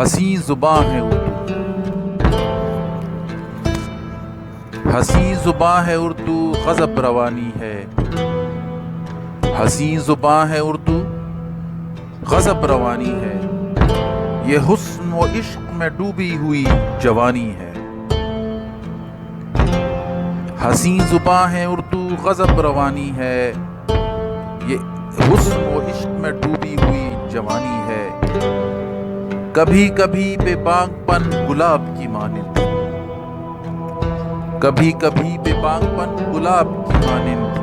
ہنسی زباں ہے اردو، ہنسی زباں ہے اردو، غضب روانی ہے۔ ہنسی زباں ہے اردو، غضب روانی ہے۔ یہ حسن و عشق میں ڈوبی ہوئی جوانی ہے۔ ہنسی زباں ہے اردو، غضب روانی ہے۔ یہ حسن و عشق میں ڈوبی ہوئی جوانی ہے۔ کبھی کبھی بے بانگ پن گلاب کی مانند، کبھی کبھی بے بانگ پن گلاب کی مانند،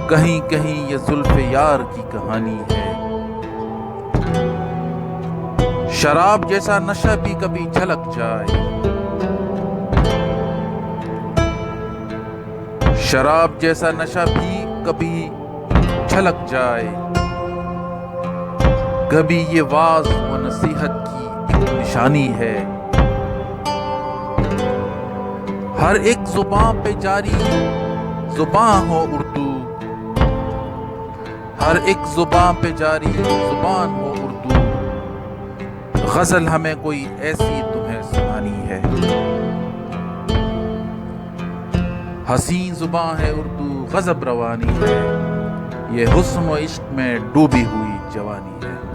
کہیں کہیں یہ زلف یار کی کہانی ہے۔ شراب جیسا نشہ بھی کبھی جھلک جائے، شراب جیسا نشہ بھی کبھی جھلک جائے۔ کبھی یہ واعظ و نصیحت کی ایک نشانی ہے۔ ہر ایک زباں پہ جاری زباں ہو اردو، ہر ایک زباں پہ جاری زبان ہو اردو۔ غزل ہمیں کوئی ایسی تمہیں سنانی ہے۔ ہنسی زباں ہے اردو، غضب روانی ہے۔ یہ حسن و عشق میں ڈوبی ہوئی جوانی ہے۔